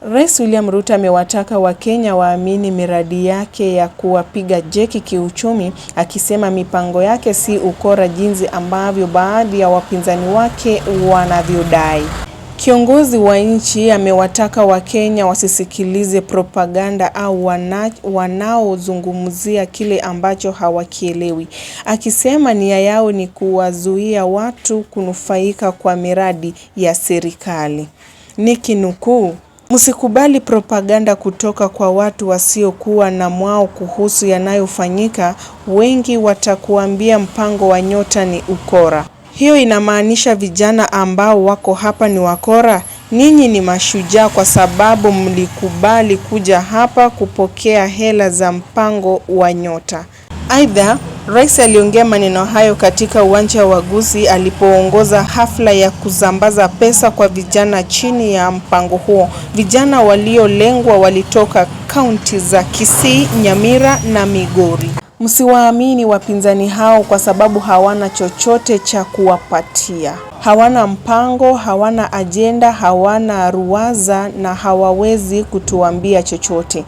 Rais William Ruto amewataka Wakenya waamini miradi yake ya kuwapiga jeki kiuchumi, akisema mipango yake si ukora jinsi ambavyo baadhi ya wapinzani wake wanavyodai. Kiongozi wa nchi amewataka Wakenya wasisikilize propaganda au wanaozungumzia kile ambacho hawakielewi, akisema nia yao ni kuwazuia watu kunufaika kwa miradi ya serikali. Nikinukuu, "Msikubali propaganda kutoka kwa watu wasiokuwa na mwao kuhusu yanayofanyika. Wengi watakuambia mpango wa Nyota ni ukora. Hiyo inamaanisha vijana ambao wako hapa ni wakora? Ninyi ni mashujaa kwa sababu mlikubali kuja hapa kupokea hela za mpango wa Nyota." Aidha, Rais aliongea maneno hayo katika uwanja wa Gusii alipoongoza hafla ya kusambaza pesa kwa vijana chini ya mpango huo. Vijana waliolengwa walitoka kaunti za Kisii, Nyamira na Migori. Msiwaamini wapinzani hao kwa sababu hawana chochote cha kuwapatia. Hawana mpango, hawana ajenda, hawana ruwaza na hawawezi kutuambia chochote.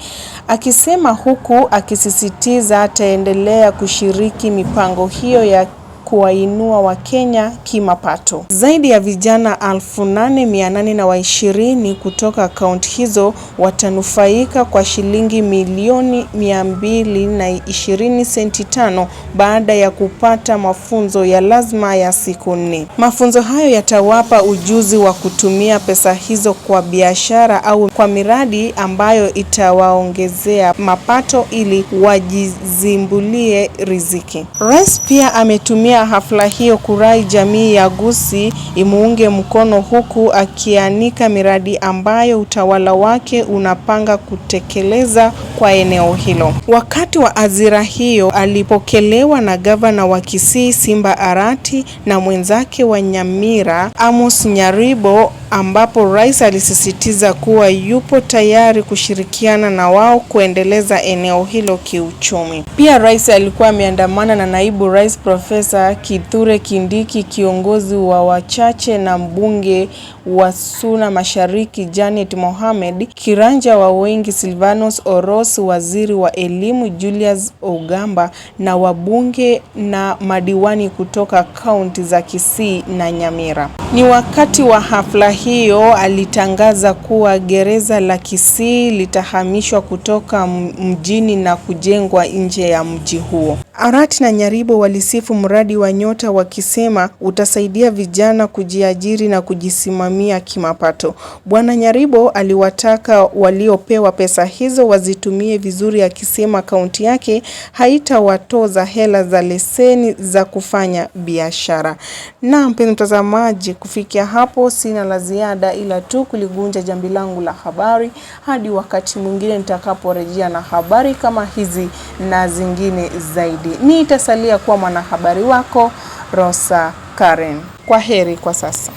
Akisema huku akisisitiza ataendelea kushiriki mipango hiyo ya kuwainua Wakenya kimapato. Zaidi ya vijana 8,820 kutoka kaunti hizo watanufaika kwa shilingi milioni 220 senti 5 baada ya kupata mafunzo ya lazima ya siku 4. Mafunzo hayo yatawapa ujuzi wa kutumia pesa hizo kwa biashara au kwa miradi ambayo itawaongezea mapato ili wajizimbulie riziki. Rais pia ametumia hafla hiyo kurai jamii ya Gusii imuunge mkono, huku akianika miradi ambayo utawala wake unapanga kutekeleza kwa eneo hilo. Wakati wa azira hiyo alipokelewa na gavana wa Kisii Simba Arati na mwenzake wa Nyamira Amos Nyaribo, ambapo rais alisisitiza kuwa yupo tayari kushirikiana na wao kuendeleza eneo hilo kiuchumi. Pia rais alikuwa ameandamana na naibu rais Profesa Kithure Kindiki, kiongozi wa wachache, na mbunge wa Suna Mashariki Janet Mohamed, kiranja wa wengi Silvanus Oros, waziri wa elimu Julius Ogamba, na wabunge na madiwani kutoka kaunti za Kisii na Nyamira. Ni wakati wa hafla hiyo alitangaza kuwa gereza la Kisii litahamishwa kutoka mjini na kujengwa nje ya mji huo. Arati na Nyaribo walisifu mradi wa Nyota wakisema utasaidia vijana kujiajiri na kujisimamia kimapato. Bwana Nyaribo aliwataka waliopewa pesa hizo wazitumie vizuri, akisema kaunti yake haitawatoza hela za leseni za kufanya biashara. Na mpenzi mtazamaji, kufikia hapo sina la ziada ila tu kuligunja jambi langu la habari hadi wakati mwingine nitakaporejea na habari kama hizi na zingine zaidi. Nitasalia kuwa mwanahabari wako Rosa Karen. Kwa heri kwa sasa.